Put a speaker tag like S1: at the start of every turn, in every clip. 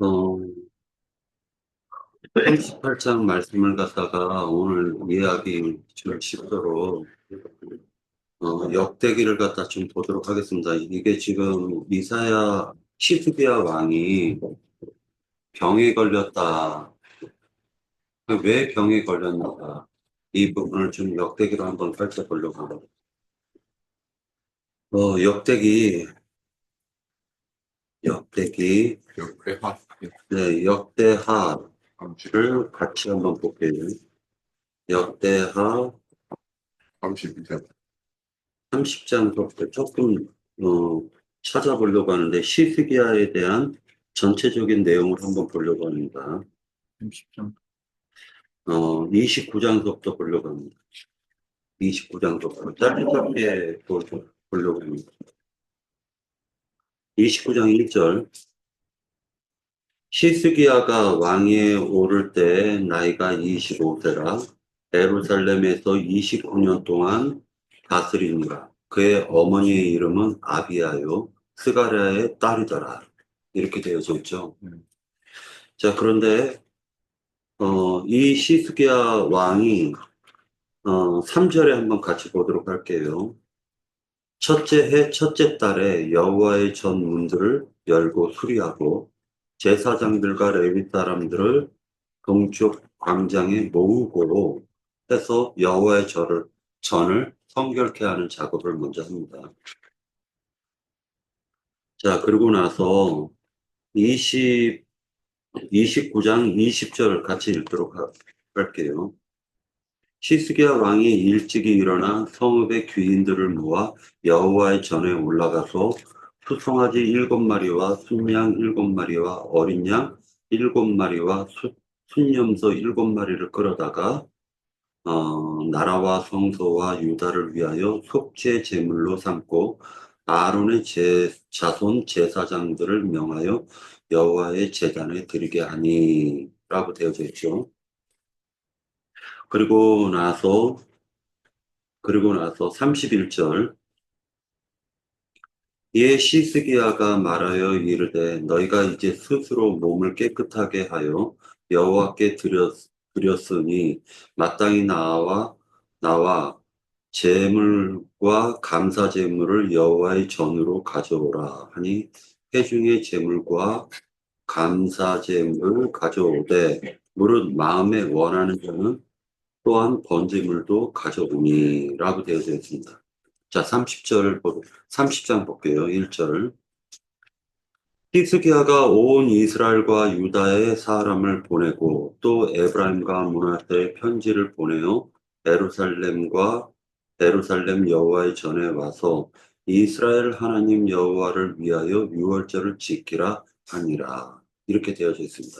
S1: 어, 38장 말씀을 갖다가 오늘 이해하기 좀 쉽도록 역대기를 갖다 좀 보도록 하겠습니다. 이게 지금 이사야 시드기야 왕이 병에 걸렸다. 왜 병에 걸렸는가? 이 부분을 좀 역대기로 한번 살펴보려고 합니다. 역대기,
S2: 역대하
S1: 네, 역대하를
S2: 30,
S1: 같이 한번 볼게요. 역대하
S2: 32장.
S1: 30장부터 조금 찾아보려고 하는데 시스기야에 대한 전체적인 내용을 한번 보려고 합니다.
S2: 30장.
S1: 29장부터 보려고 합니다. 29장부터 짧게 보려고 합니다. 29장 1절 시스기야가 왕위에 오를 때 나이가 25세라 예루살렘에서 29년 동안 다스리니라. 그의 어머니의 이름은 아비야요 스가랴의 딸이더라. 이렇게 되어져 있죠. 자, 그런데 이 시스기야 왕이 3절에 한번 같이 보도록 할게요. 첫째 해 첫째 달에 여호와의 전 문들을 열고 수리하고 제사장들과 레위 사람들을 동쪽 광장에 모으고 해서 여호와의 전을 성결케 하는 작업을 먼저 합니다. 자, 그리고 나서 29장 20절 같이 읽도록 할게요. 시스기야 왕이 일찍이 일어나 성읍의 귀인들을 모아 여호와의 전에 올라가서 수송아지 7마리와 순양 7마리와 어린 양 7마리와 순염소 7마리를 끌어다가 나라와 성소와 유다를 위하여 속죄 제물로 삼고 아론의 자손 제사장들을 명하여 여호와의 제단에 드리게 하니라고 되어져 있죠. 그리고 나서 31절 이에 시스기야가 말하여 이르되 너희가 이제 스스로 몸을 깨끗하게 하여 여호와께 드렸으니 마땅히 나와 제물과 감사 제물을 여호와의 전으로 가져오라 하니 회중의 제물과 감사 제물을 가져오되 무릇 마음에 원하는 자는 또한 번제물도 가져오니라고 되어져 있습니다. 자, 30장 볼게요. 1절. 히스기야가 온 이스라엘과 유다의 사람을 보내고 또 에브라임과 므낫세에 편지를 보내어 예루살렘 여호와의 전에 와서 이스라엘 하나님 여호와를 위하여 유월절을 지키라 하니라. 이렇게 되어져 있습니다.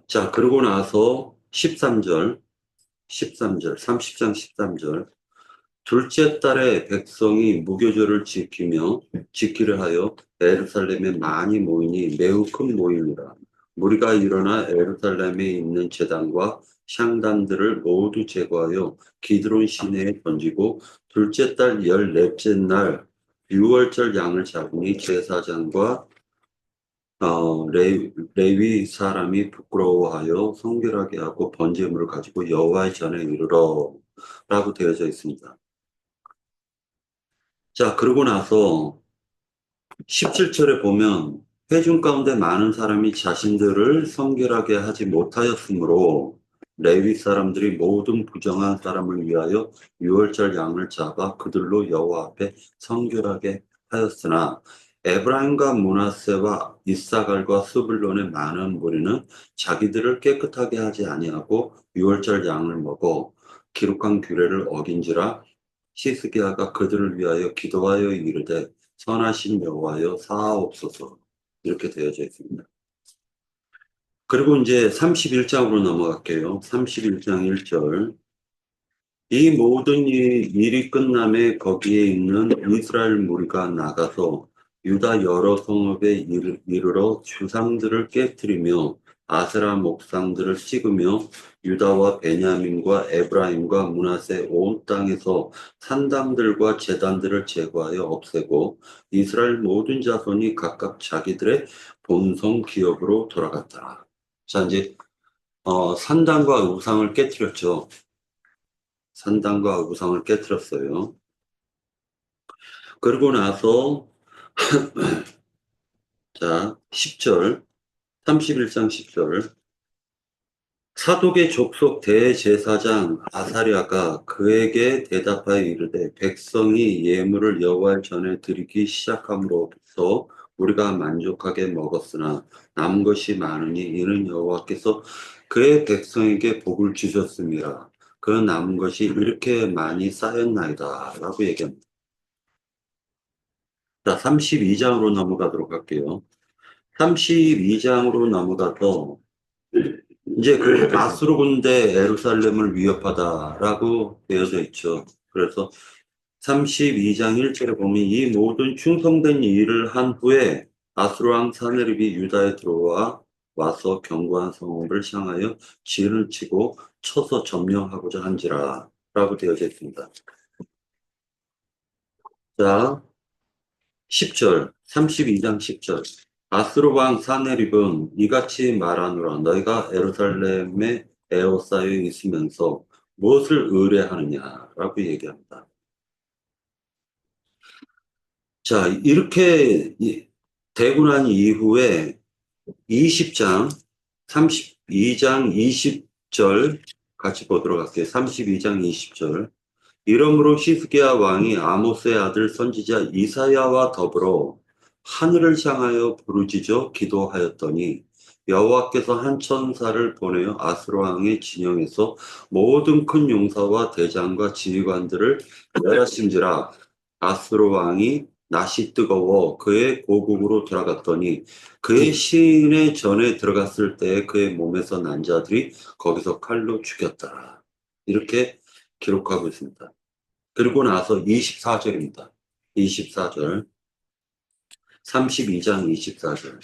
S1: 자, 그러고 나서 30장 13절. 둘째 달에 백성이 무교절을 지키려 하여 예루살렘에 많이 모이니 매우 큰 모임이라. 무리가 일어나 예루살렘에 있는 제단과 샹단들을 모두 제거하여 기드론 시내에 던지고 둘째 달 14째 날 유월절 양을 잡으니 제사장과 레위 사람이 부끄러워하여 성결하게 하고 번제물을 가지고 여호와의 전에 이르러 라고 되어져 있습니다. 자, 그러고 나서 17절에 보면 회중 가운데 많은 사람이 자신들을 성결하게 하지 못하였으므로 레위 사람들이 모든 부정한 사람을 위하여 유월절 양을 잡아 그들로 여호와 앞에 성결하게 하였으나 에브라임과 므낫세와 이사갈과 스불론의 많은 무리는 자기들을 깨끗하게 하지 아니하고 유월절 양을 먹어 기록한 규례를 어긴지라 시스기야가 그들을 위하여 기도하여 이르되 선하신 여호와여 사하옵소서 이렇게 되어져 있습니다. 그리고 이제 31장으로 넘어갈게요. 31장 1절 이 모든 일이 끝남에 거기에 있는 이스라엘 무리가 나가서 유다 여러 성읍에 이르러 주상들을 깨뜨리며 아세라 목상들을 찍으며 유다와 베냐민과 에브라임과 므낫세 온 땅에서 산당들과 제단들을 제거하여 없애고 이스라엘 모든 자손이 각각 자기들의 본성 기업으로 돌아갔더라. 자, 이제 산당과 우상을 깨뜨렸죠. 산당과 우상을 깨뜨렸어요. 그러고 나서 자, 10절, 31장 10절. 사독의 족속 대제사장 아사랴가 그에게 대답하여 이르되 백성이 예물을 여호와 전에 드리기 시작함으로부터 우리가 만족하게 먹었으나 남은 것이 많으니 이는 여호와께서 그의 백성에게 복을 주셨습니다. 그 남은 것이 이렇게 많이 쌓였나이다 라고 얘기합니다. 자, 32장으로 넘어가도록 할게요. 32장으로 넘어가서 이제 그 아수르 군대 예루살렘을 위협하다라고 되어져 있죠. 그래서 32장 1절에 보면 이 모든 충성된 일을 한 후에 아수르 왕 사네립이 유다에 들어와 와서 견고한 성읍을 향하여 진을 치고 쳐서 점령하고자 한지라 라고 되어져 있습니다. 자, 10절, 32장 10절. 아스로 왕 사네립은 이같이 말하노라. 너희가 예루살렘에 에워싸여 있으면서 무엇을 의뢰하느냐라고 얘기합니다. 자, 이렇게 되고 난 이후에 20장, 32장 20절 같이 보도록 할게요. 32장 20절. 이러므로 히스기야 왕이 아모스의 아들 선지자 이사야와 더불어 하늘을 향하여 부르짖어 기도하였더니 여호와께서 한 천사를 보내어 아스로 왕의 진영에서 모든 큰 용사와 대장과 지휘관들을 멸하심지라. 아스로 왕이 낯이 뜨거워 그의 고국으로 돌아갔더니 그의 시인의 전에 들어갔을 때 그의 몸에서 난 자들이 거기서 칼로 죽였다. 이렇게 기록하고 있습니다. 그리고 나서 24절입니다. 24절. 32장 24절.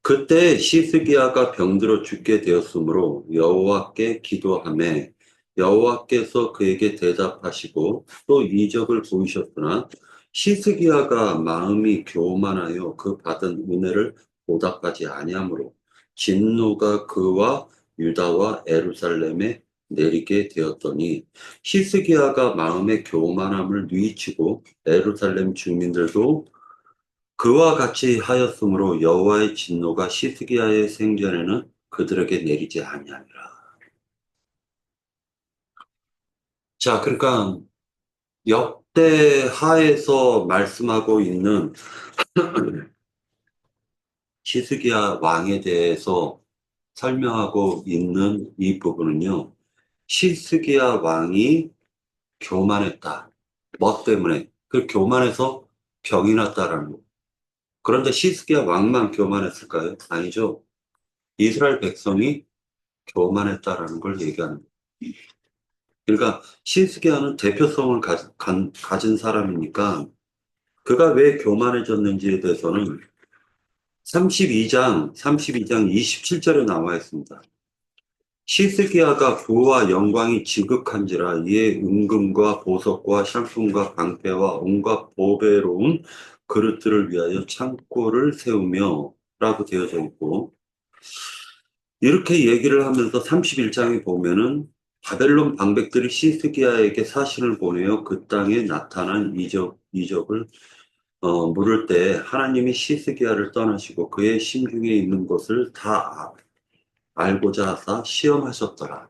S1: 그때 시스기야가 병들어 죽게 되었으므로 여호와께 기도하매 여호와께서 그에게 대답하시고 또 이적을 보이셨으나 시스기야가 마음이 교만하여 그 받은 은혜를 보답하지 아니하므로 진노가 그와 유다와 에루살렘에 내리게 되었더니 히스기야가 마음의 교만함을 뉘치고 에루살렘 주민들도 그와 같이 하였으므로 여호와의 진노가 시스기야의 생전에는 그들에게 내리지 아니하니라. 자, 그러니까 역대하에서 말씀하고 있는 시스기야 왕에 대해서 설명하고 있는 이 부분은요. 시스기야 왕이 교만했다. 뭐 때문에? 그 교만해서 병이 났다라는 거. 그런데 시스기야 왕만 교만했을까요? 아니죠. 이스라엘 백성이 교만했다라는 걸 얘기하는 거예요. 그러니까 시스기야는 대표성을 가진 사람이니까 그가 왜 교만해졌는지에 대해서는 32장 27절에 나와 있습니다. 시스기야가 부와 영광이 지극한지라 이에 은금과 보석과 향품과 방패와 온갖 보배로운 그릇들을 위하여 창고를 세우며 라고 되어져 있고 이렇게 얘기를 하면서 31장에 보면은 바벨론 방백들이 시스기야에게 사신을 보내어 그 땅에 나타난 이적을 물을 때 하나님이 시스기야를 떠나시고 그의 심중에 있는 것을 다 알고자 하사 시험하셨더라.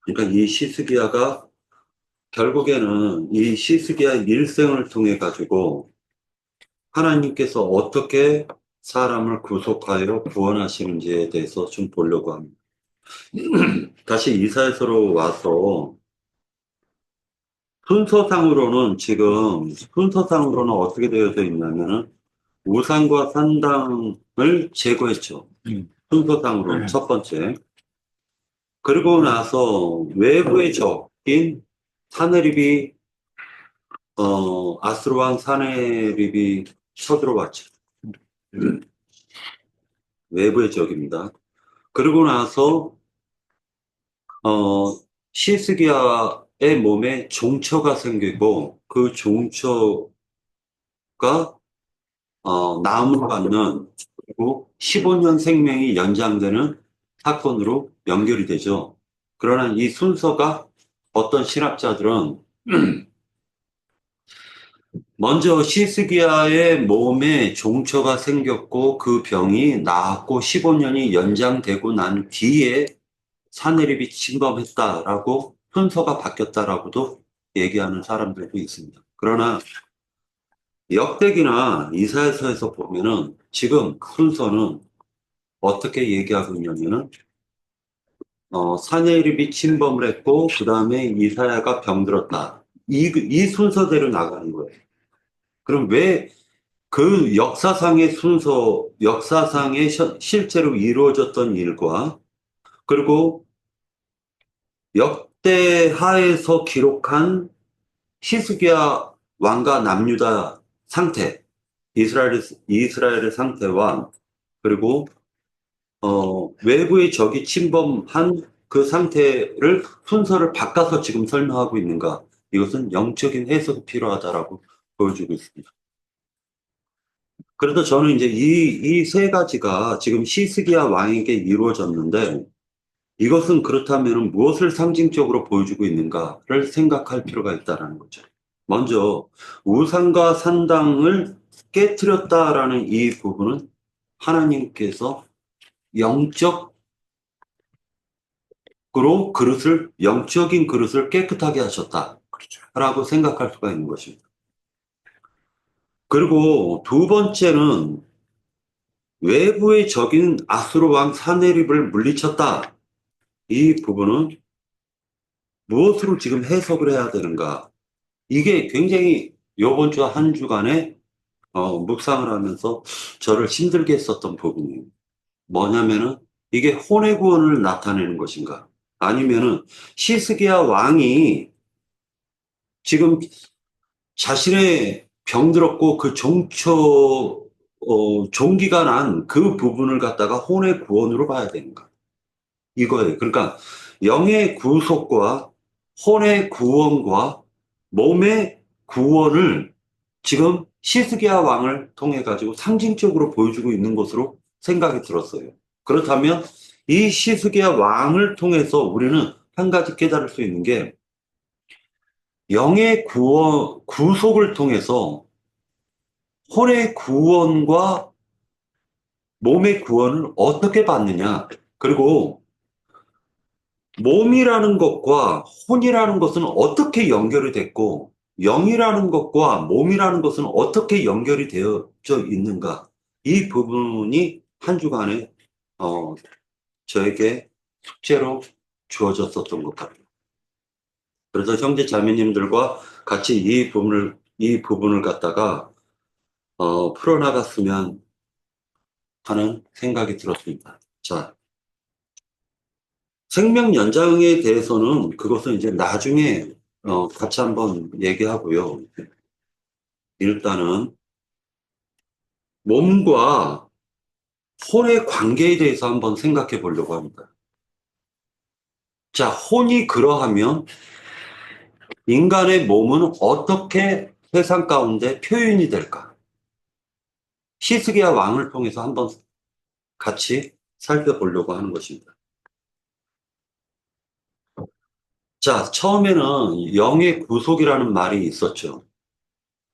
S1: 그러니까 이 시스기야가 결국에는 이 시스기야 일생을 통해 가지고 하나님께서 어떻게 사람을 구속하여 구원하시는지에 대해서 좀 보려고 합니다. 다시 이사야서로 와서 순서상으로는 어떻게 되어져 있냐면은 우상과 산당을 제거했죠. 순서상으로는 첫 번째. 그리고 나서 외부의 적인 사네립이 아스로 왕 사네립이 쳐들어왔죠. 외부의 적입니다. 그러고 나서 시스기야의 몸에 종처가 생기고 그 종처가 나음을 받는 그리고 15년 생명이 연장되는 사건으로 연결이 되죠. 그러나 이 순서가 어떤 신학자들은 먼저 시스기야의 몸에 종처가 생겼고 그 병이 나았고 15년이 연장되고 난 뒤에 사내립이 침범했다라고 순서가 바뀌었다라고도 얘기하는 사람들도 있습니다. 그러나 역대기나 이사야서에서 보면은 지금 순서는 어떻게 얘기하고 있냐면은 사내립이 침범을 했고 그 다음에 이사야가 병들었다. 이 순서대로 나가는 거예요. 그럼 왜 그 역사상의 순서, 역사상에 실제로 이루어졌던 일과 그리고 역대하에서 기록한 히스기야 왕과 남유다 상태, 이스라엘의 상태와 그리고 외부의 적이 침범한 그 상태를 순서를 바꿔서 지금 설명하고 있는가? 이것은 영적인 해석이 필요하다라고 보여주고 있습니다. 그래서 저는 이제 이 세 가지가 지금 시스기야 왕에게 이루어졌는데 이것은 그렇다면 무엇을 상징적으로 보여주고 있는가를 생각할 필요가 있다는 거죠. 먼저 우상과 산당을 깨뜨렸다라는 이 부분은 하나님께서 영적으로 영적인 그릇을 깨끗하게 하셨다라고 생각할 수가 있는 것입니다. 그리고 두 번째는 외부의 적인 아수르 왕 사네립을 물리쳤다. 이 부분은 무엇으로 지금 해석을 해야 되는가? 이게 굉장히 이번 주 한 주간에 묵상을 하면서 저를 힘들게 했었던 부분이에요. 뭐냐면은 이게 혼의 구원을 나타내는 것인가? 아니면은 시스기야 왕이 지금 자신의 병들었고 그 종기가 난 그 부분을 갖다가 혼의 구원으로 봐야 되는가? 이거예요. 그러니까 영의 구속과 혼의 구원과 몸의 구원을 지금 시스기야 왕을 통해 가지고 상징적으로 보여주고 있는 것으로 생각이 들었어요. 그렇다면 이 시스기야 왕을 통해서 우리는 한 가지 깨달을 수 있는 게 영의 구속을 통해서 혼의 구원과 몸의 구원을 어떻게 받느냐. 그리고 몸이라는 것과 혼이라는 것은 어떻게 연결이 됐고, 영이라는 것과 몸이라는 것은 어떻게 연결이 되어져 있는가. 이 부분이 한 주간에, 저에게 숙제로 주어졌었던 것 같아요. 그래서 형제 자매님들과 같이 이 부분을 갖다가, 풀어나갔으면 하는 생각이 들었습니다. 자, 생명 연장에 대해서는 그것은 이제 나중에 같이 한번 얘기하고요. 일단은 몸과 혼의 관계에 대해서 한번 생각해 보려고 합니다. 자, 혼이 그러하면 인간의 몸은 어떻게 세상 가운데 표현이 될까? 히스기야 왕을 통해서 한번 같이 살펴보려고 하는 것입니다. 자, 처음에는 영의 구속이라는 말이 있었죠.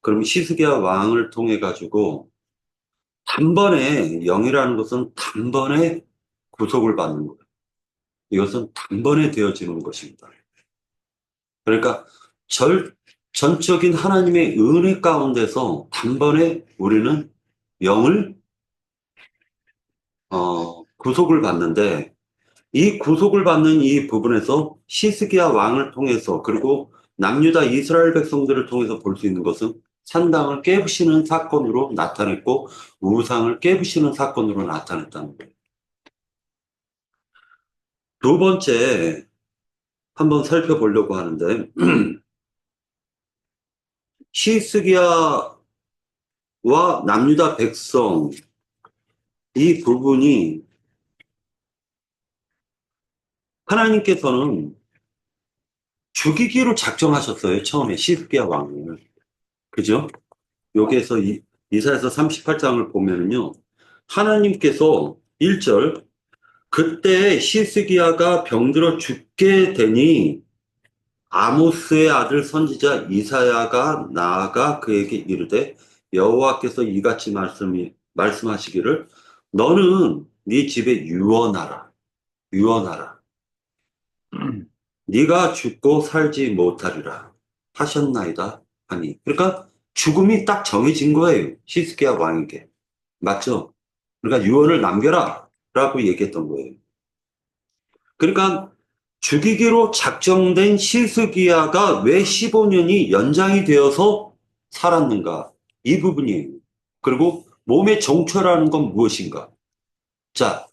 S1: 그럼 히스기야 왕을 통해 가지고 단번에 영이라는 것은 단번에 구속을 받는 거예요. 이것은 단번에 되어지는 것입니다. 그러니까 전적인 하나님의 은혜 가운데서 단번에 우리는 영을 구속을 받는데 이 구속을 받는 이 부분에서 시스기야 왕을 통해서 그리고 남유다 이스라엘 백성들을 통해서 볼 수 있는 것은 산당을 깨부시는 사건으로 나타냈고 우상을 깨부시는 사건으로 나타냈다는 거예요. 두 번째 한번 살펴보려고 하는데 시스기야와 남유다 백성 이 부분이 하나님께서는 죽이기로 작정하셨어요. 처음에 시스기야 왕을. 그죠? 여기에서 이사야서 38장을 보면은요. 하나님께서 1절 그때 시스기야가 병들어 죽게 되니 아모스의 아들 선지자 이사야가 나아가 그에게 이르되 여호와께서 이같이 말씀하시기를 너는 네 집에 유언하라. 유언하라. 네가 죽고 살지 못하리라 하셨나이다 하니. 그러니까 죽음이 딱 정해진 거예요. 시스기야 왕에게. 맞죠? 그러니까 유언을 남겨라 라고 얘기했던 거예요. 그러니까 죽이기로 작정된 시스기야가 왜 15년이 연장이 되어서 살았는가? 이 부분이에요. 그리고 몸의 정초라는 건 무엇인가? 자,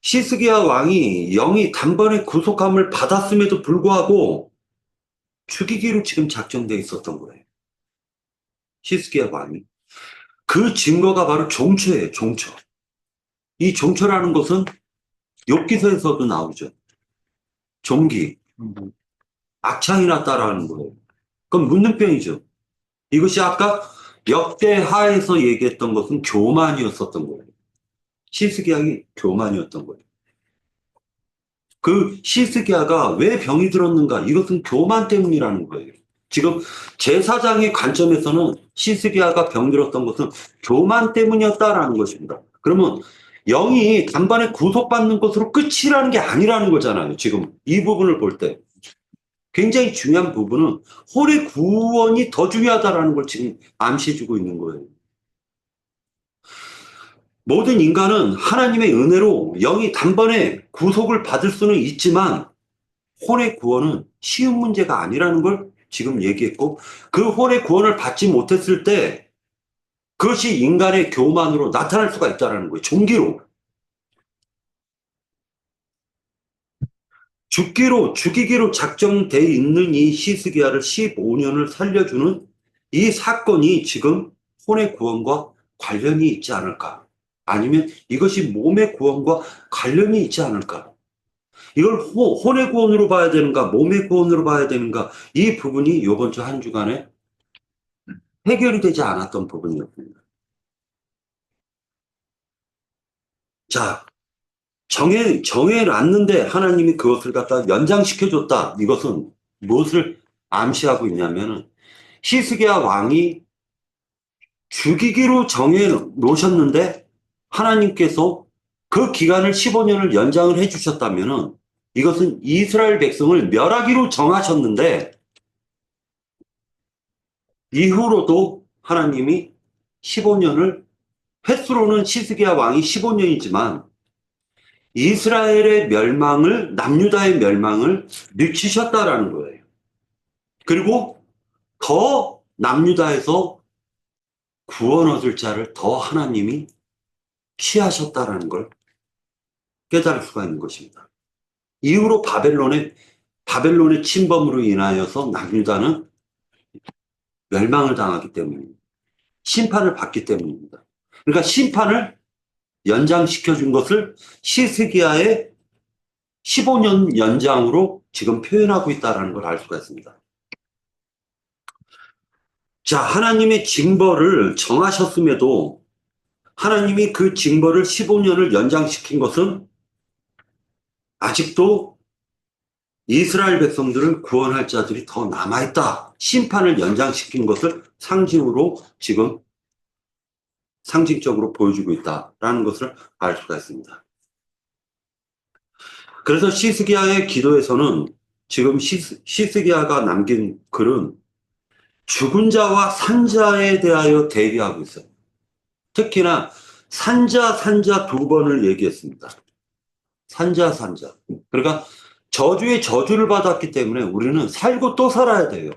S1: 시스기야 왕이 영이 단번에 구속함을 받았음에도 불구하고 죽이기로 지금 작정돼 있었던 거예요. 히스기야 왕이. 그 증거가 바로 종초예요, 종초. 이 종초라는 것은 욥기서에서도 나오죠. 종기, 악창이 났다라는 거예요. 그건 문둥병이죠. 이것이 아까 역대하에서 얘기했던 것은 교만이었었던 거예요. 히스기야이 교만이었던 거예요. 그 히스기야가 왜 병이 들었는가? 이것은 교만 때문이라는 거예요. 지금 제사장의 관점에서는 히스기야가 병들었던 것은 교만 때문이었다라는 것입니다. 그러면 영이 단번에 구속받는 것으로 끝이라는 게 아니라는 거잖아요. 지금 이 부분을 볼 때. 굉장히 중요한 부분은 홀의 구원이 더 중요하다라는 걸 지금 암시해주고 있는 거예요. 모든 인간은 하나님의 은혜로 영이 단번에 구속을 받을 수는 있지만 혼의 구원은 쉬운 문제가 아니라는 걸 지금 얘기했고 그 혼의 구원을 받지 못했을 때 그것이 인간의 교만으로 나타날 수가 있다는 거예요. 종기로. 죽이기로 작정돼 있는 이 히스기야를 15년을 살려주는 이 사건이 지금 혼의 구원과 관련이 있지 않을까? 아니면 이것이 몸의 구원과 관련이 있지 않을까? 이걸 혼의 구원으로 봐야 되는가, 몸의 구원으로 봐야 되는가, 이 부분이 이번 주 한 주간에 해결이 되지 않았던 부분이었습니다. 자, 정해놨는데 하나님이 그것을 갖다 연장시켜줬다. 이것은 무엇을 암시하고 있냐면은 히스기야 왕이 죽이기로 정해 놓으셨는데 하나님께서 그 기간을 15년을 연장을 해주셨다면은 이것은 이스라엘 백성을 멸하기로 정하셨는데 이후로도 하나님이 15년을 횟수로는 히스기야 왕이 15년이지만 이스라엘의 멸망을 남유다의 멸망을 늦추셨다라는 거예요. 그리고 더 남유다에서 구원 얻을 자를 더 하나님이 피하셨다라는 걸 깨달을 수가 있는 것입니다. 이후로 바벨론의 침범으로 인하여서 남유다는 멸망을 당하기 때문입니다. 심판을 받기 때문입니다. 그러니까 심판을 연장시켜 준 것을 히스기야의 15년 연장으로 지금 표현하고 있다는 걸 알 수가 있습니다. 자, 하나님의 징벌을 정하셨음에도 하나님이 그 징벌을 15년을 연장시킨 것은 아직도 이스라엘 백성들을 구원할 자들이 더 남아있다. 심판을 연장시킨 것을 상징으로 지금 상징적으로 보여주고 있다라는 것을 알 수가 있습니다. 그래서 시스기야의 기도에서는 지금 시스기야가 남긴 글은 죽은 자와 산자에 대하여 대비하고 있어요. 특히나 산자 두 번을 얘기했습니다. 산자. 그러니까 저주의 저주를 받았기 때문에 우리는 살고 또 살아야 돼요.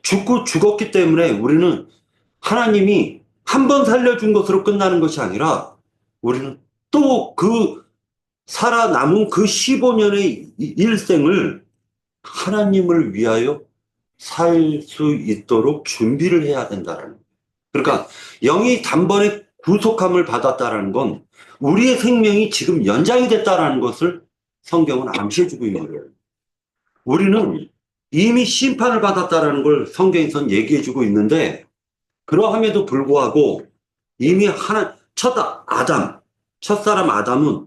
S1: 죽고 죽었기 때문에 우리는 하나님이 한 번 살려준 것으로 끝나는 것이 아니라 우리는 또 그 살아남은 그 15년의 일생을 하나님을 위하여 살 수 있도록 준비를 해야 된다는 거예요. 그러니까 영이 단번에 구속함을 받았다라는 건 우리의 생명이 지금 연장이 됐다라는 것을 성경은 암시해주고 있는 거예요. 우리는 이미 심판을 받았다라는 걸 성경에선 얘기해주고 있는데, 그러함에도 불구하고 이미 첫사람 아담은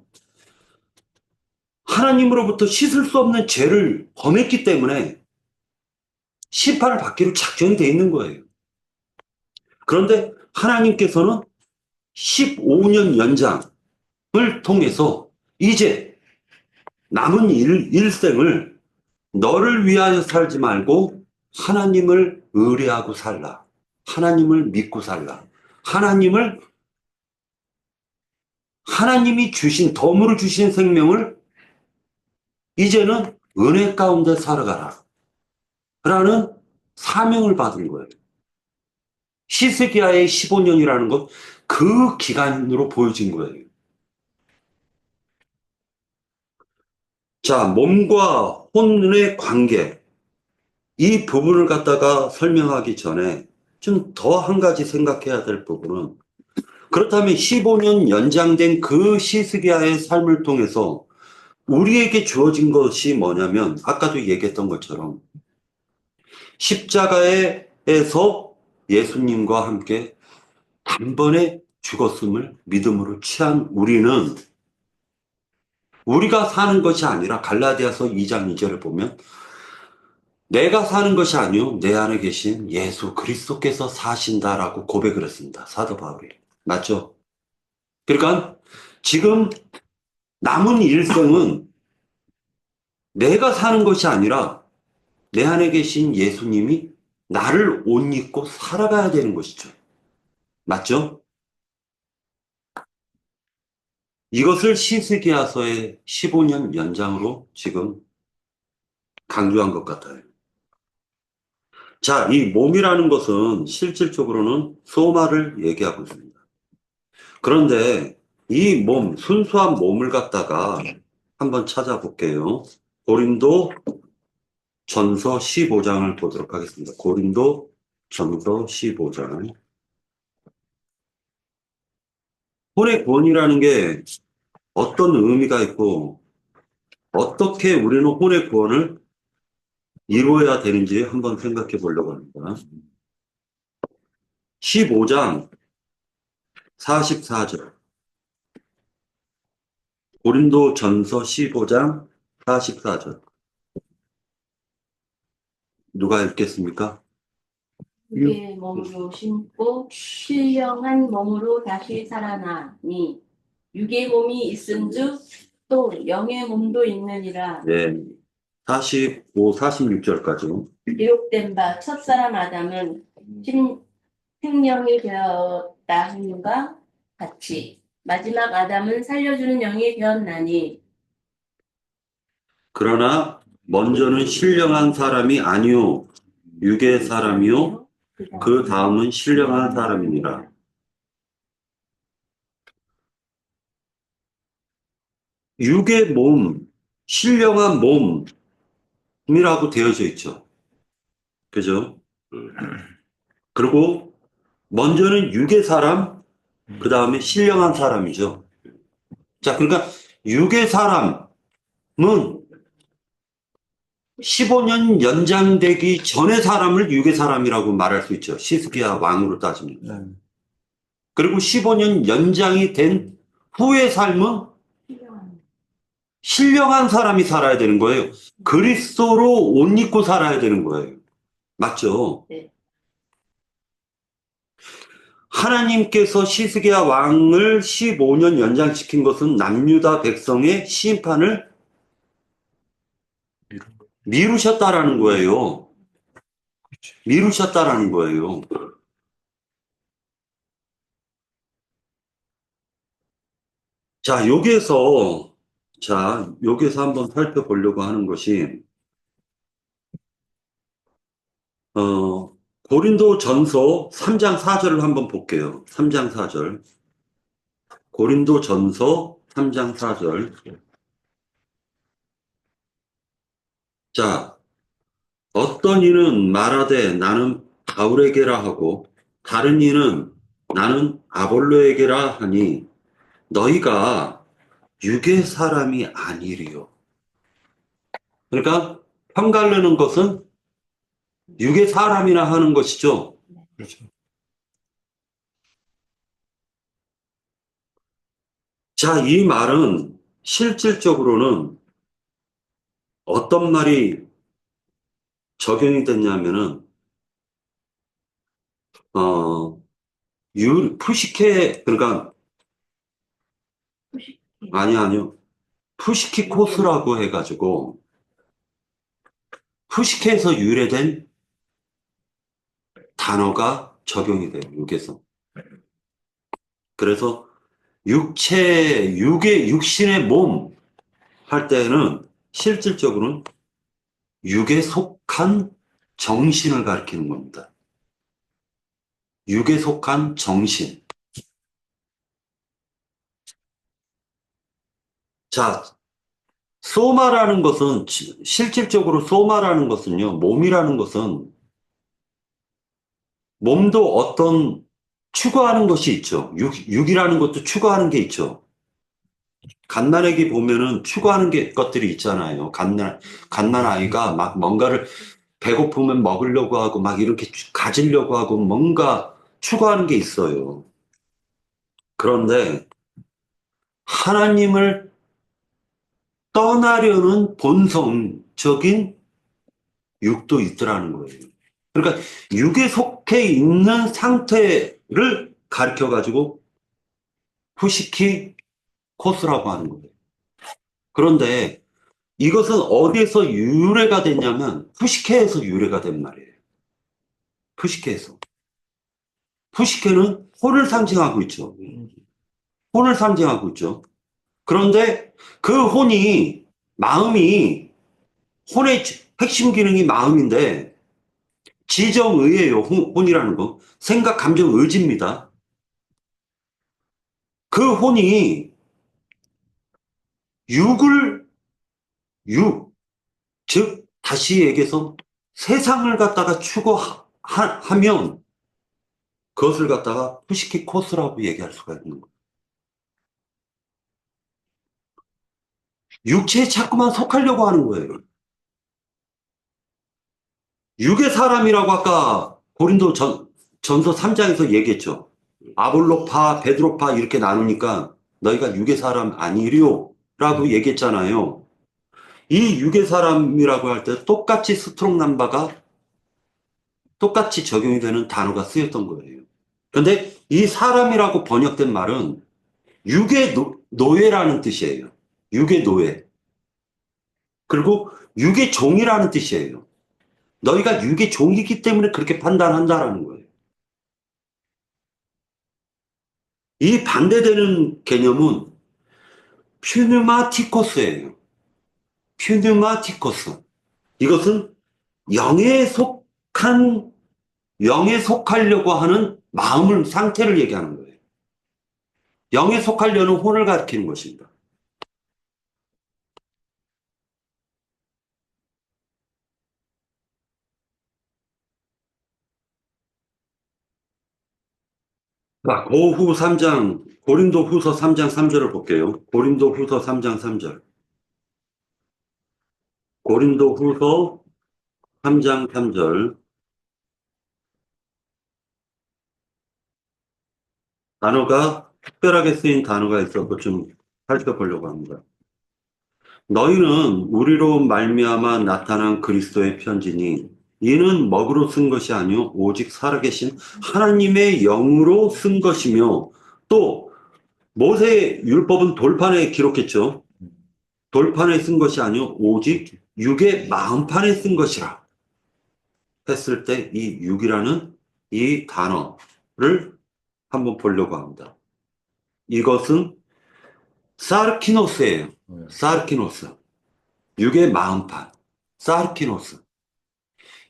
S1: 하나님으로부터 씻을 수 없는 죄를 범했기 때문에 심판을 받기로 작정이 되어 있는 거예요. 그런데 하나님께서는 15년 연장을 통해서 이제 남은 일생을 너를 위하여 살지 말고 하나님을 의뢰하고 살라. 하나님을 믿고 살라. 하나님이 주신, 덤으로 주신 생명을 이제는 은혜 가운데 살아가라. 라는 사명을 받은 거예요. 히스기야의 15년이라는 것, 그 기간으로 보여진 거예요. 자, 몸과 혼의 관계. 이 부분을 갖다가 설명하기 전에 좀 더 한 가지 생각해야 될 부분은, 그렇다면 15년 연장된 그 히스기야의 삶을 통해서 우리에게 주어진 것이 뭐냐면, 아까도 얘기했던 것처럼 십자가에서 예수님과 함께 단번에 죽었음을 믿음으로 취한 우리는, 우리가 사는 것이 아니라 갈라디아서 2장 2절을 보면 내가 사는 것이 아니요 내 안에 계신 예수 그리스도께서 사신다라고 고백을 했습니다. 사도 바울이. 맞죠? 그러니까 지금 남은 일생은 내가 사는 것이 아니라 내 안에 계신 예수님이 나를 옷 입고 살아가야 되는 것이죠. 맞죠? 이것을 히스기야서의 15년 연장으로 지금 강조한 것 같아요. 자, 이 몸이라는 것은 실질적으로는 소마를 얘기하고 있습니다. 그런데 이 몸, 순수한 몸을 갖다가 한번 찾아볼게요. 고린도 전서 15장을 보도록 하겠습니다. 고린도 전서 15장. 혼의 구원이라는 게 어떤 의미가 있고 어떻게 우리는 혼의 구원을 이루어야 되는지 한번 생각해 보려고 합니다. 15장 44절. 고린도 전서 15장 44절. 누가 읽겠습니까?
S3: 육의 몸으로 심고 신령한 몸으로 다시 살아나니 육의 몸이 있은즉 또 영의 몸도 있느니라.
S1: 네. 45, 46절까지.
S3: 기록된 바 첫사람 아담은 생명이 되었다 함과 같이 마지막 아담은 살려주는 영이 되었나니
S1: 그러나 먼저는 신령한 사람이 아니요 육의 사람이요 그 다음은 신령한 사람이니라. 육의 몸, 신령한 몸이라고 되어져 있죠. 그죠? 그리고 먼저는 육의 사람, 그 다음에 신령한 사람이죠. 자, 그러니까 육의 사람은 15년 연장되기 전의 사람을 육의 사람이라고 말할 수 있죠. 시스기야 왕으로 따지면. 그리고 15년 연장이 된 후의 삶은 신령한 사람이 살아야 되는 거예요. 그리스도로 옷 입고 살아야 되는 거예요. 맞죠?
S3: 네.
S1: 하나님께서 시스기야 왕을 15년 연장시킨 것은 남유다 백성의 심판을 미루셨다라는 거예요. 미루셨다라는 거예요. 자, 여기에서 한번 살펴보려고 하는 것이, 고린도 전서 3장 4절을 한번 볼게요. 3장 4절. 고린도 전서 3장 4절. 자, 어떤 이는 말하되 나는 바울에게라 하고, 다른 이는 나는 아볼로에게라 하니 너희가 육의 사람이 아니리요. 그러니까 편가르는 것은 육의 사람이라 하는 것이죠.
S2: 그렇죠.
S1: 자, 이 말은 실질적으로는 어떤 말이 적용이 됐냐면은, 어, 푸시케, 그러니까, 아니요. 푸시키코스라고 해가지고, 푸시케에서 유래된 단어가 적용이 돼요, 육에서. 그래서 육신의 몸 할 때는 실질적으로는 육에 속한 정신을 가리키는 겁니다. 육에 속한 정신. 자, 소마라는 것은, 실질적으로 소마라는 것은요, 몸이라는 것은, 몸도 어떤 추구하는 것이 있죠. 육이라는 것도 추구하는 게 있죠. 갓난아기 보면은 추구하는 것들이 있잖아요. 갓난 아이가 막 뭔가를 배고프면 먹으려고 하고 막 이렇게 가지려고 하고 뭔가 추구하는 게 있어요. 그런데 하나님을 떠나려는 본성적인 육도 있더라는 거예요. 그러니까 육에 속해 있는 상태를 가르쳐 가지고 후시키 코스라고 하는 거예요. 그런데 이것은 어디에서 유래가 됐냐면 푸시케에서 유래가 된 말이에요. 푸시케에서. 푸시케는 혼을 상징하고 있죠. 혼을 상징하고 있죠. 그런데 그 마음이, 혼의 핵심 기능이 마음인데 지정의예요. 혼이라는 거. 생각, 감정, 의지입니다. 그 혼이 육을, 육, 즉, 다시 얘기해서 세상을 갖다가 추구하면 그것을 갖다가 푸시키 코스라고 얘기할 수가 있는 거예요. 육체에 자꾸만 속하려고 하는 거예요. 육의 사람이라고 아까 전서 3장에서 얘기했죠. 아볼로파, 베드로파 이렇게 나누니까 너희가 육의 사람 아니리요 라고 얘기했잖아요. 이 육의 사람이라고 할 때 똑같이 스트록 남바가 똑같이 적용이 되는 단어가 쓰였던 거예요. 근데 이 사람이라고 번역된 말은 육의 노예라는 뜻이에요. 육의 노예. 그리고 육의 종이라는 뜻이에요. 너희가 육의 종이기 때문에 그렇게 판단한다라는 거예요. 이 반대되는 개념은 퓨뉴마티코스예요. 퓨뉴마티코스. 이것은 영에 속한, 영에 속하려고 하는 상태를 얘기하는 거예요. 영에 속하려는 혼을 가리키는 것입니다. 자, 고후 3장, 고린도 후서 3장 3절을 볼게요. 고린도 후서 3장 3절. 고린도 후서 3장 3절. 특별하게 쓰인 단어가 있어서 좀 살펴보려고 합니다. 너희는 우리로 말미암아 나타난 그리스도의 편지니 이는 먹으로 쓴 것이 아니요 오직 살아계신 하나님의 영으로 쓴 것이며 또 모세의 율법은 돌판에 기록했죠. 돌판에 쓴 것이 아니요 오직 육의 마음판에 쓴 것이라 했을 때 이 육이라는 이 단어를 한번 보려고 합니다. 이것은 사르키노스예요. 사르키노스. 육의 마음판. 사르키노스.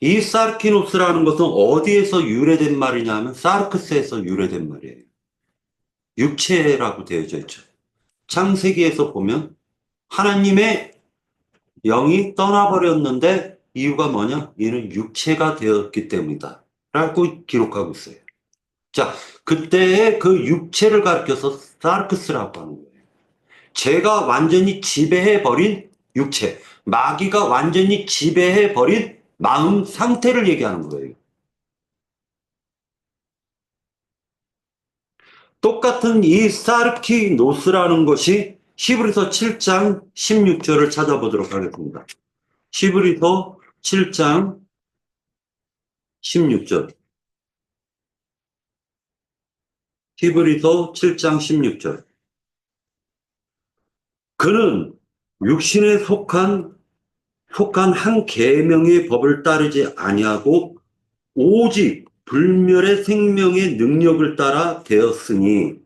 S1: 이 사르키노스라는 것은 어디에서 유래된 말이냐면 사르크스에서 유래된 말이에요. 육체라고 되어져 있죠. 창세기에서 보면 하나님의 영이 떠나버렸는데 이유가 뭐냐? 이는 육체가 되었기 때문이다. 라고 기록하고 있어요. 자, 그때의 그 육체를 가리켜서 사르크스라고 하는 거예요. 죄가 완전히 지배해버린 육체, 마귀가 완전히 지배해버린 마음 상태를 얘기하는 거예요. 똑같은 이 사르키노스라는 것이 히브리서 7장 16절을 찾아보도록 하겠습니다. 히브리서 7장 16절. 히브리서 7장 16절. 그는 육신에 속한 한 계명의 법을 따르지 아니하고 오직 불멸의 생명의 능력을 따라 되었으니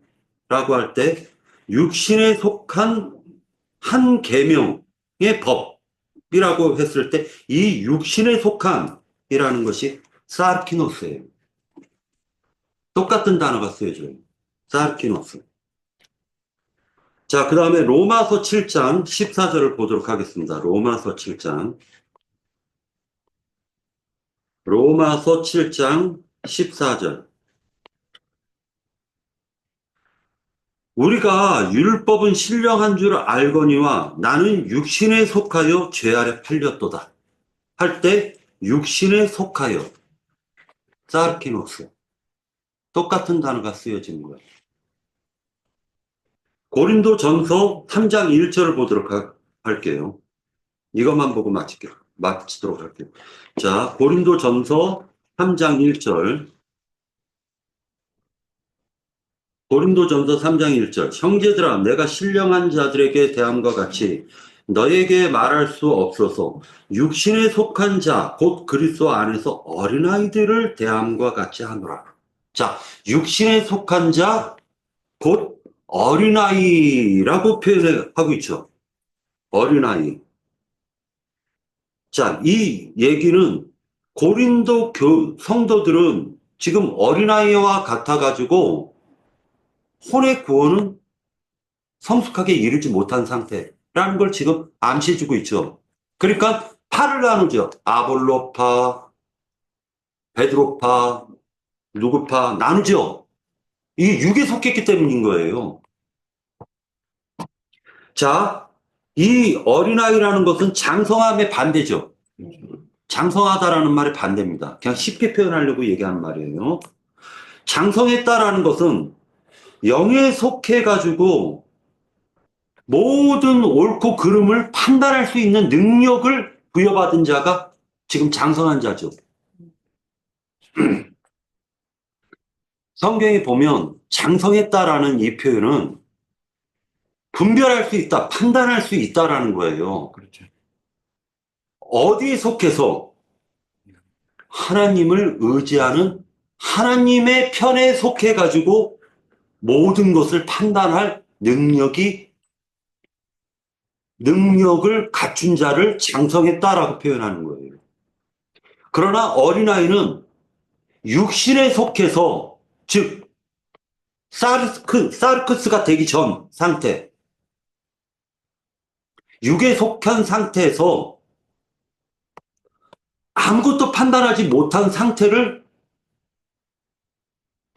S1: 라고 할 때 육신에 속한 한 계명의 법이라고 했을 때 이 육신에 속한이라는 것이 사르키노스예요. 똑같은 단어가 쓰여져요. 사르키노스. 자, 그 다음에 로마서 7장 14절을 보도록 하겠습니다. 로마서 7장 14절. 우리가 율법은 신령한 줄 알거니와 나는 육신에 속하여 죄 아래 팔렸도다. 할 때 육신에 속하여 사르키노스. 똑같은 단어가 쓰여지는 거예요. 고린도 전서 3장 1절을 보도록 할게요. 이것만 보고 마치도록 할게요. 자, 고린도 전서 3장 1절. 고린도 전서 3장 1절. 형제들아, 내가 신령한 자들에게 대함과 같이 너에게 말할 수 없어서 육신에 속한 자, 곧 그리스도 안에서 어린아이들을 대함과 같이 하노라. 자, 육신에 속한 자, 곧 어린아이라고 표현하고 있죠. 어린아이. 자, 이 얘기는 고린도 성도들은 지금 어린아이와 같아가지고 혼의 구원은 성숙하게 이르지 못한 상태라는 걸 지금 암시해주고 있죠. 그러니까 파를 나누죠. 아볼로파, 베드로파, 누구파 나누죠. 이 육에 속했기 때문인 거예요. 자, 이 어린아이라는 것은 장성함의 반대죠. 장성하다라는 말의 반대입니다. 그냥 쉽게 표현하려고 얘기하는 말이에요. 장성했다라는 것은 영에 속해가지고 모든 옳고 그름을 판단할 수 있는 능력을 부여받은 자가 지금 장성한 자죠. 성경에 보면 장성했다라는 이 표현은 분별할 수 있다, 판단할 수 있다라는 거예요.
S2: 그렇죠.
S1: 어디에 속해서 하나님을 의지하는 하나님의 편에 속해가지고 모든 것을 판단할 능력을 갖춘 자를 장성했다라고 표현하는 거예요. 그러나 어린아이는 육신에 속해서, 즉, 사르크스가 되기 전 상태, 육에 속한 상태에서 아무것도 판단하지 못한 상태를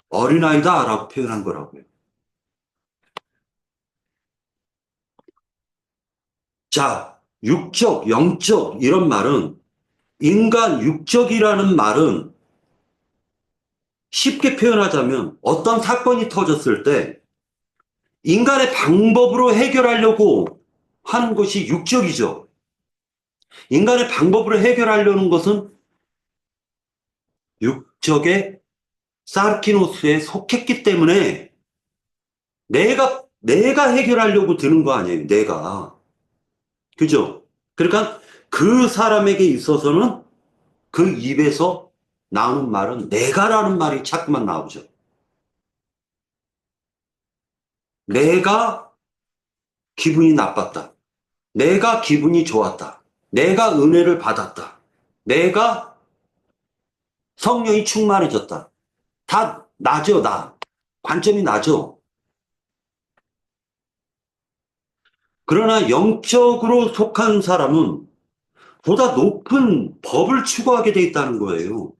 S1: 어린아이다라고 표현한 거라고요. 자, 육적, 영적 이런 말은 인간 육적이라는 말은 쉽게 표현하자면 어떤 사건이 터졌을 때 인간의 방법으로 해결하려고 하는 것이 육적이죠. 인간의 방법으로 해결하려는 것은 육적의 사르키노스에 속했기 때문에 내가 해결하려고 드는 거 아니에요. 내가. 그죠? 그러니까 그 사람에게 있어서는 그 입에서 나오는 말은 내가라는 말이 자꾸만 나오죠. 내가 기분이 나빴다. 내가 기분이 좋았다. 내가 은혜를 받았다. 내가 성령이 충만해졌다. 다 나죠, 나. 관점이 나죠. 그러나 영적으로 속한 사람은 보다 높은 법을 추구하게 돼 있다는 거예요.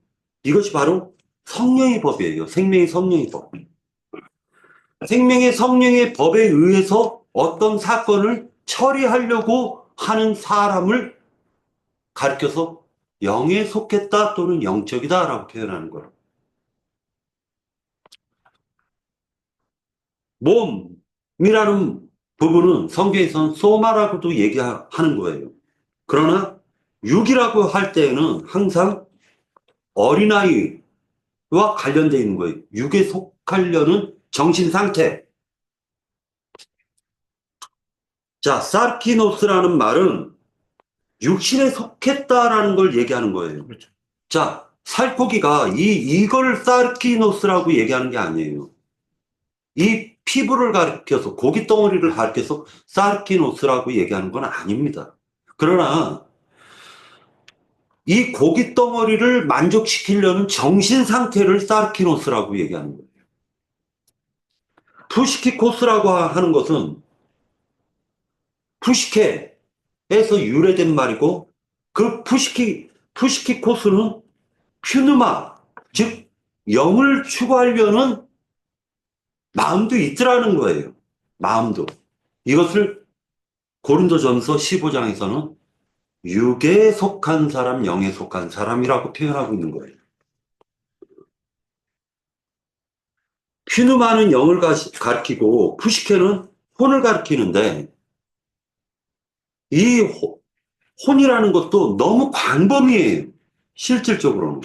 S1: 이것이 바로 성령의 법이에요. 생명의 성령의 법. 생명의 성령의 법에 의해서 어떤 사건을 처리하려고 하는 사람을 가리켜서 영에 속했다 또는 영적이다라고 표현하는 거예요. 몸이라는 부분은 성경에서는 소마라고도 얘기하는 거예요. 그러나 육이라고 할 때에는 항상 어린아이와 관련되어 있는 거예요. 육에 속하려는 정신 상태. 자, 사르키노스라는 말은 육신에 속했다라는 걸 얘기하는 거예요.
S2: 그렇죠.
S1: 자, 살코기가 이걸 사르키노스라고 얘기하는 게 아니에요. 이 피부를 가리켜서 고기 덩어리를 가리켜서 사르키노스라고 얘기하는 건 아닙니다. 그러나 이 고기 덩어리를 만족시키려는 정신 상태를 사르키노스라고 얘기하는 거예요. 푸시키코스라고 하는 것은 푸시케에서 유래된 말이고 그 푸시키코스는 퓨누마, 즉 영을 추구하려는 마음도 있더라는 거예요. 마음도. 이것을 고린도전서 15장에서는 육에 속한 사람, 영에 속한 사람이라고 표현하고 있는 거예요. 퓨누마는 영을 가리키고 푸시케는 혼을 가리키는데 이 혼이라는 것도 너무 광범위해요. 실질적으로는.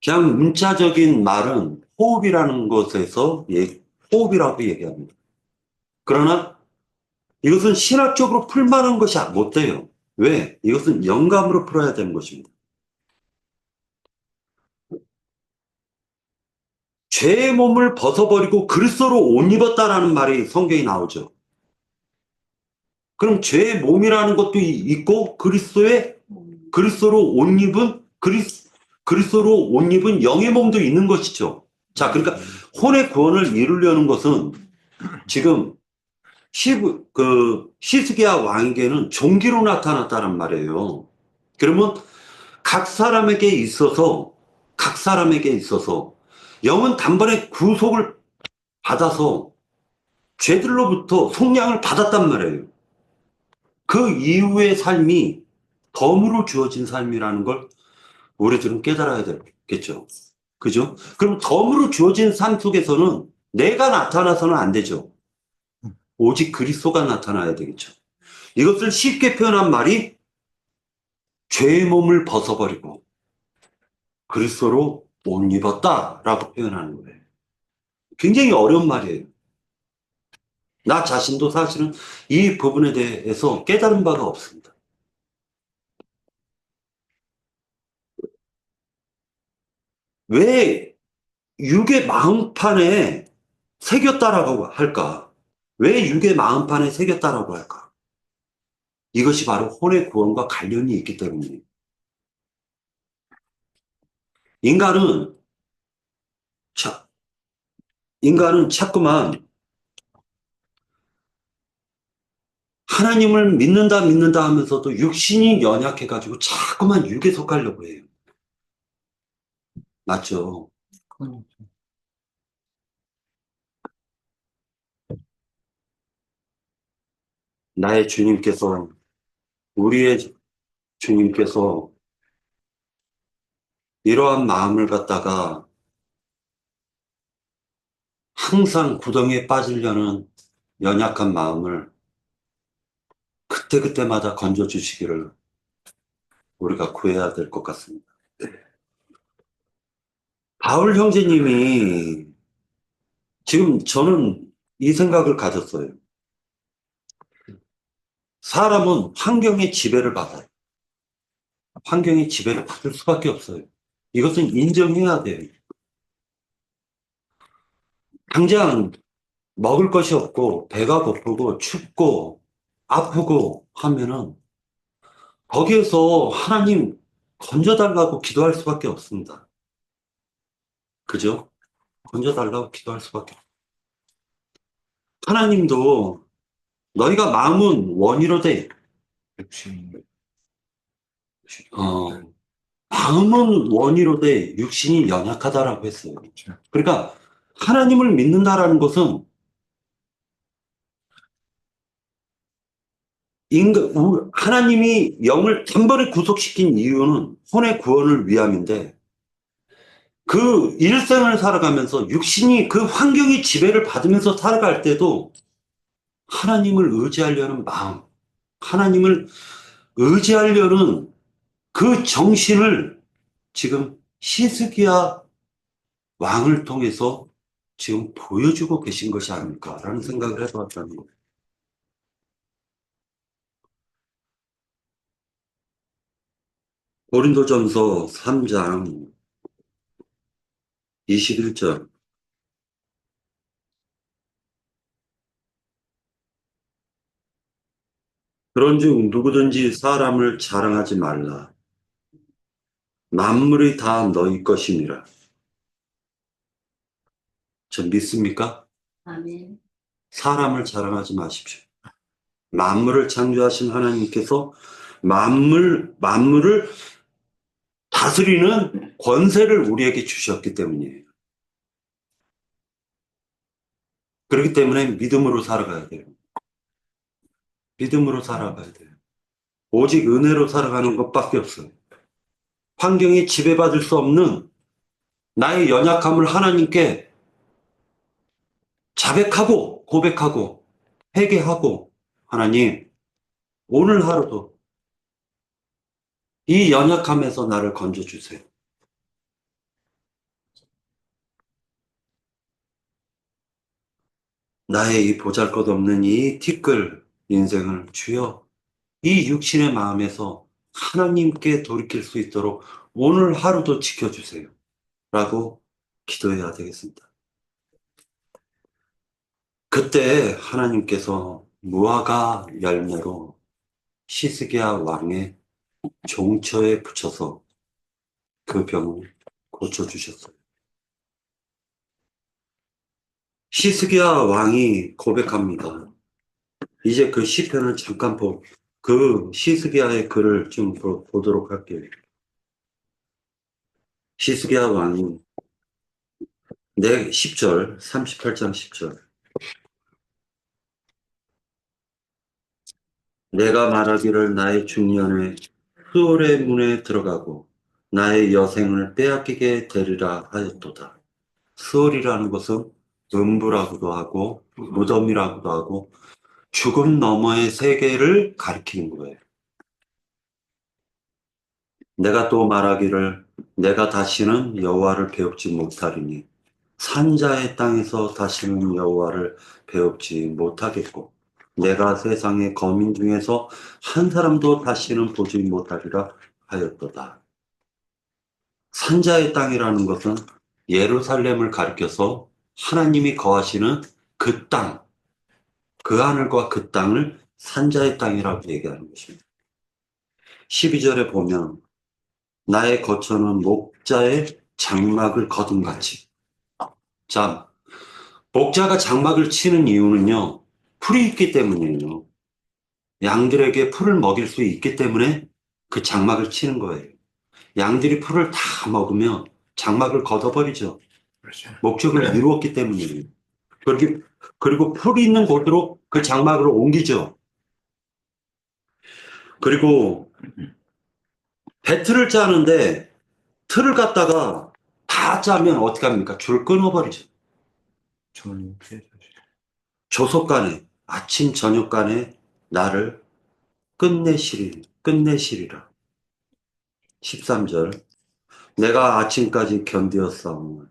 S1: 그냥 문자적인 말은 호흡이라는 것에서 호흡이라고 얘기합니다. 그러나 이것은 신학적으로 풀만한 것이 못 돼요. 왜? 이것은 영감으로 풀어야 되는 것입니다. 죄의 몸을 벗어버리고 그리스도로 옷 입었다라는 말이 성경에 나오죠. 그럼 죄의 몸이라는 것도 있고 그리스도로 옷 입은 그리스도로 옷 입은 영의 몸도 있는 것이죠. 자, 그러니까 혼의 구원을 이루려는 것은 지금 시스기야 왕에게는 종기로 나타났다는 말이에요. 그러면 각 사람에게 있어서 영은 단번에 구속을 받아서 죄들로부터 속량을 받았단 말이에요. 그 이후의 삶이 덤으로 주어진 삶이라는 걸 우리들은 깨달아야 되겠죠. 그죠? 그럼 덤으로 주어진 삶 속에서는 내가 나타나서는 안 되죠. 오직 그리스도가 나타나야 되겠죠. 이것을 쉽게 표현한 말이 죄의 몸을 벗어버리고 그리스도로 옷 입었다라고 표현하는 거예요. 굉장히 어려운 말이에요. 나 자신도 사실은 이 부분에 대해서 깨달은 바가 없습니다. 왜 육의 마음판에 새겼다라고 할까? 왜 육의 마음판에 새겼다라고 할까? 이것이 바로 혼의 구원과 관련이 있기 때문이에요. 인간은 자꾸만 하나님을 믿는다 하면서도 육신이 연약해가지고 자꾸만 육에 속하려고 해요. 맞죠? 나의 주님께서, 우리의 주님께서 이러한 마음을 갖다가 항상 구덩이에 빠지려는 연약한 마음을 그때그때마다 건져주시기를 우리가 구해야 될 것 같습니다. 바울 형제님이 지금 저는 이 생각을 가졌어요. 사람은 환경의 지배를 받아요. 환경의 지배를 받을 수밖에 없어요. 이것은 인정해야 돼요. 당장 먹을 것이 없고 배가 고프고 춥고 아프고 하면은 거기에서 하나님 건져달라고 기도할 수밖에 없습니다. 그죠? 건져달라고 기도할 수밖에 없어요. 하나님도 너희가 마음은 원이로되
S2: 욕심.
S1: 마음은 원이로되 육신이 연약하다라고 했어요.
S2: 그렇죠.
S1: 그러니까 하나님을 믿는다라는 것은 하나님이 영을 단번에 구속시킨 이유는 혼의 구원을 위함인데 그 일생을 살아가면서 육신이 그 환경의 지배를 받으면서 살아갈 때도 하나님을 의지하려는 마음, 하나님을 의지하려는 그 정신을 지금 히스기야 왕을 통해서 지금 보여주고 계신 것이 아닐까라는 생각을 해봤다는 거예요. 고린도전서 3장 21절. 그런즉 누구든지 사람을 자랑하지 말라. 만물이 다 너희 것임이라. 저 믿습니까?
S3: 아멘.
S1: 사람을 자랑하지 마십시오. 만물을 창조하신 하나님께서 만물을 다스리는 권세를 우리에게 주셨기 때문이에요. 그렇기 때문에 믿음으로 살아가야 돼요. 믿음으로 살아가야 돼요. 오직 은혜로 살아가는 것밖에 없어요. 환경에 지배받을 수 없는 나의 연약함을 하나님께 자백하고 고백하고 회개하고 하나님, 오늘 하루도 이 연약함에서 나를 건져주세요. 나의 이 보잘것없는 이 티끌 인생을 주여 이 육신의 마음에서 하나님께 돌이킬 수 있도록 오늘 하루도 지켜주세요. 라고 기도해야 되겠습니다. 그때 하나님께서 무화과 열매로 시스기야 왕의 종처에 붙여서 그 병을 고쳐주셨어요. 시스기야 왕이 고백합니다. 이제 그 시편을 잠깐 그 시스기야의 글을 좀 보도록 할게요. 시스기야 왕이 10절, 38장 10절. 내가 말하기를 나의 중년에 수월의 문에 들어가고 나의 여생을 빼앗기게 되리라 하였도다. 수월이라는 것은 음부라고도 하고 무덤이라고도 하고 죽음 너머의 세계를 가리키는 거예요. 내가 또 말하기를 내가 다시는 여호와를 배웁지 못하리니 산자의 땅에서 다시는 여호와를 배웁지 못하겠고 내가 세상의 거민 중에서 한 사람도 다시는 보지 못하리라 하였도다. 산자의 땅이라는 것은 예루살렘을 가리켜서 하나님이 거하시는 그 땅, 그 하늘과 그 땅을 산자의 땅이라고 얘기하는 것입니다. 12절에 보면 나의 거처는 목자의 장막을 거둠같이. 자, 목자가 장막을 치는 이유는요, 풀이 있기 때문이에요. 양들에게 풀을 먹일 수 있기 때문에 그 장막을 치는 거예요. 양들이 풀을 다 먹으면 장막을 걷어버리죠.
S2: 그렇죠.
S1: 목적을 이루었기 때문이에요. 그리고 풀이 있는 곳으로 그 장막을 옮기죠. 그리고 배틀을 짜는데 틀을 갖다가 다 짜면 어떻게 합니까? 줄 끊어버리죠.
S2: 저는 피해자죠.
S1: 조속간에 아침 저녁간에 나를 끝내시리라. 13절 내가 아침까지 견디었사오니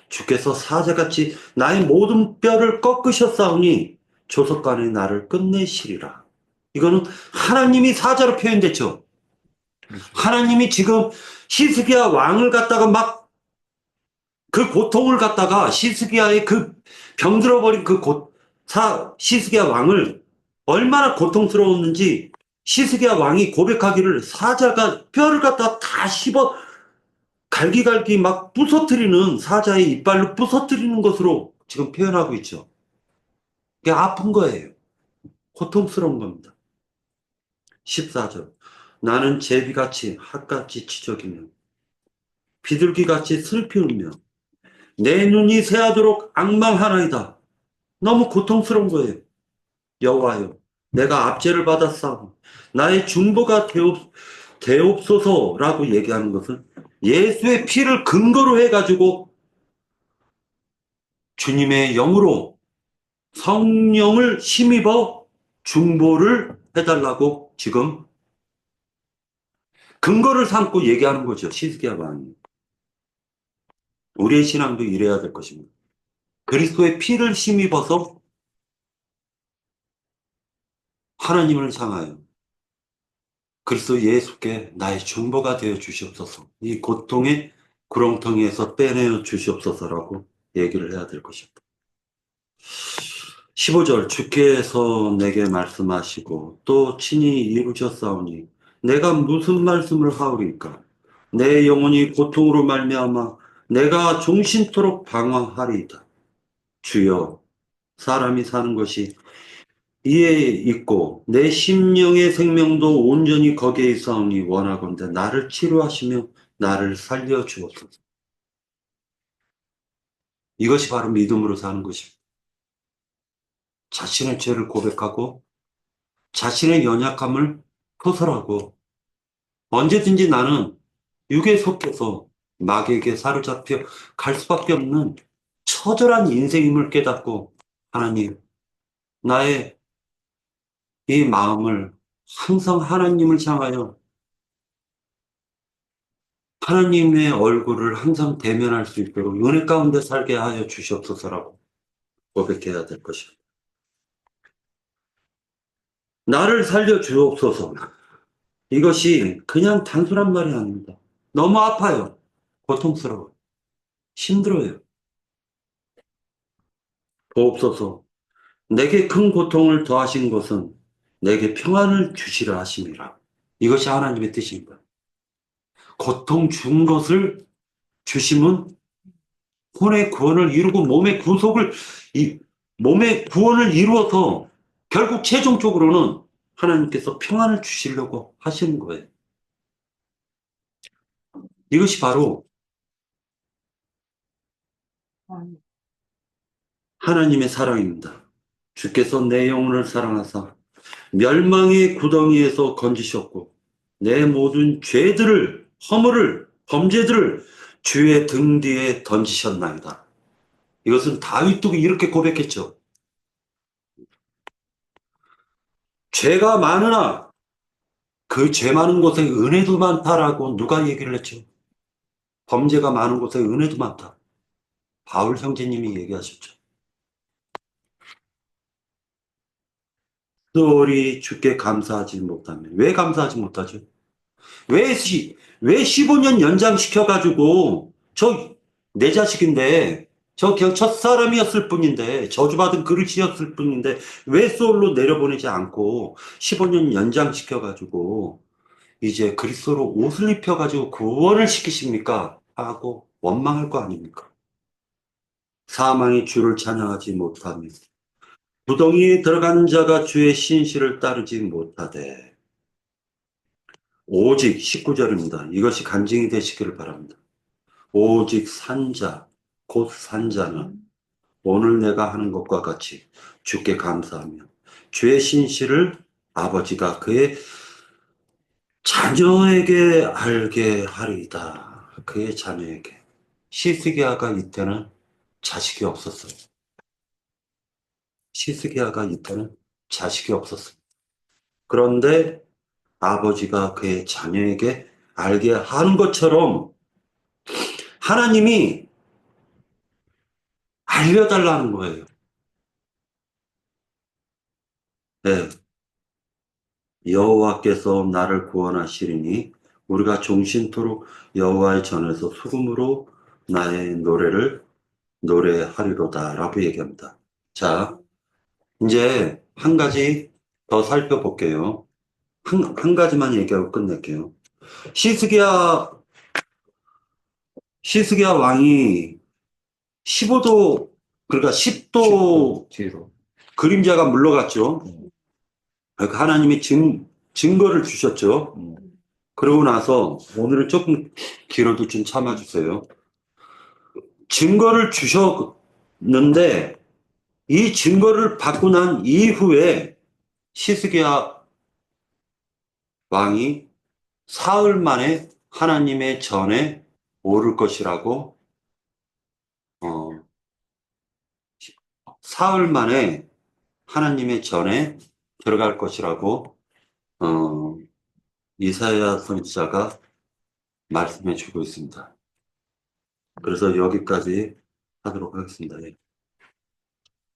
S1: 주께서 사자같이 나의 모든 뼈를 꺾으셨사오니 조속간에 나를 끝내시리라. 이거는 하나님이 사자로 표현됐죠.
S2: 그렇죠.
S1: 하나님이 지금 히스기야 왕을 갖다가 막 그 고통을 갖다가 시스기야의 그 병들어버린 시스기야 왕을 얼마나 고통스러웠는지 시스기야 왕이 고백하기를 사자가 뼈를 갖다 다 씹어 갈기갈기 막 부서뜨리는 사자의 이빨로 부서뜨리는 것으로 지금 표현하고 있죠. 그게 아픈 거예요. 고통스러운 겁니다. 14절 나는 제비같이 핫같이 지저귀며 비둘기같이 슬피 울며 내 눈이 새하도록 앙망하나이다. 너무 고통스러운 거예요. 여호와여, 내가 압제를 받았사오니 나의 중보가 되옵소서라고 얘기하는 것은 예수의 피를 근거로 해가지고 주님의 영으로 성령을 힘입어 중보를 해달라고 지금 근거를 삼고 얘기하는 거죠. 시스기야 왕이. 우리의 신앙도 이래야 될 것입니다. 그리스도의 피를 힘입어서 하나님을 향하여 그리스도 예수께 나의 중보가 되어 주시옵소서. 이 고통의 구렁텅이에서 빼내어 주시옵소서라고 얘기를 해야 될 것입니다. 15절 주께서 내게 말씀하시고 또 친히 이루셨사오니 내가 무슨 말씀을 하오리까? 내 영혼이 고통으로 말미암아 내가 종신토록 방황하리이다. 주여, 사람이 사는 것이 이에 있고 내 심령의 생명도 온전히 거기에 있사오니 원하건대 나를 치료하시며 나를 살려 주옵소서. 이것이 바로 믿음으로 사는 것입니다. 자신의 죄를 고백하고 자신의 연약함을 토설하고 언제든지 나는 육에 속해서 마귀에게 사로잡혀 갈 수밖에 없는 처절한 인생임을 깨닫고 하나님, 나의 이 마음을 항상 하나님을 향하여 하나님의 얼굴을 항상 대면할 수 있도록 은혜 가운데 살게 하여 주시옵소서라고 고백해야 될 것입니다. 나를 살려 주옵소서. 이것이 그냥 단순한 말이 아닙니다. 너무 아파요. 고통스러워요. 힘들어요. 보옵소서. 내게 큰 고통을 더하신 것은 내게 평안을 주시라 하심이라. 이것이 하나님의 뜻입니다. 고통 준 것을 주심은 혼의 구원을 이루고 몸의 구원을 이루어서 결국 최종적으로는 하나님께서 평안을 주시려고 하시는 거예요. 이것이 바로 하나님의 사랑입니다. 주께서 내 영혼을 사랑하사 멸망의 구덩이에서 건지셨고 내 모든 죄들을, 허물을, 범죄들을 주의 등 뒤에 던지셨나이다. 이것은 다윗도 이렇게 고백했죠. 죄가 많으나 그 죄 많은 곳에 은혜도 많다라고 누가 얘기를 했죠? 범죄가 많은 곳에 은혜도 많다. 바울 형제님이 얘기하셨죠. 소홀히 주께 감사하지 못하면 왜 감사하지 못하죠? 왜 15년 연장시켜가지고 내 자식인데 저 그냥 첫사람이었을 뿐인데 저주받은 그릇이었을 뿐인데 왜 소홀로 내려보내지 않고 15년 연장시켜가지고 이제 그리스도로 옷을 입혀가지고 구원을 시키십니까? 하고 원망할 거 아닙니까? 사망이 주를 찬양하지 못하며 구덩이에 들어간 자가 주의 신실을 따르지 못하되 오직 19절입니다. 이것이 간증이 되시기를 바랍니다. 오직 산자, 곧 산자는 오늘 내가 하는 것과 같이 주께 감사하며 주의 신실을 아버지가 그의 자녀에게 알게 하리이다. 그의 자녀에게. 시스기야가 이때는 자식이 없었어요. 시스기야가 이때는 자식이 없었어요. 그런데 아버지가 그의 자녀에게 알게 하는 것처럼 하나님이 알려달라는 거예요. 네. 여호와께서 나를 구원하시리니 우리가 종신토록 여호와의 전에서 수금으로 나의 노래를 노래하리로다 라고 얘기합니다. 자, 이제 한 가지 더 살펴볼게요. 한 가지만 얘기하고 끝낼게요. 시스기야 왕이 15도, 그러니까 10도
S2: 뒤로.
S1: 그림자가 물러갔죠. 그러니까 하나님이 증거를 주셨죠. 그러고 나서 오늘은 조금 길어도 좀 참아주세요. 증거를 주셨는데 이 증거를 받고 난 이후에 시스기야 왕이 사흘 만에 하나님의 전에 오를 것이라고 어, 사흘 만에 하나님의 전에 들어갈 것이라고 어, 이사야 선지자가 말씀해 주고 있습니다. 그래서 여기까지 하도록 하겠습니다. 예.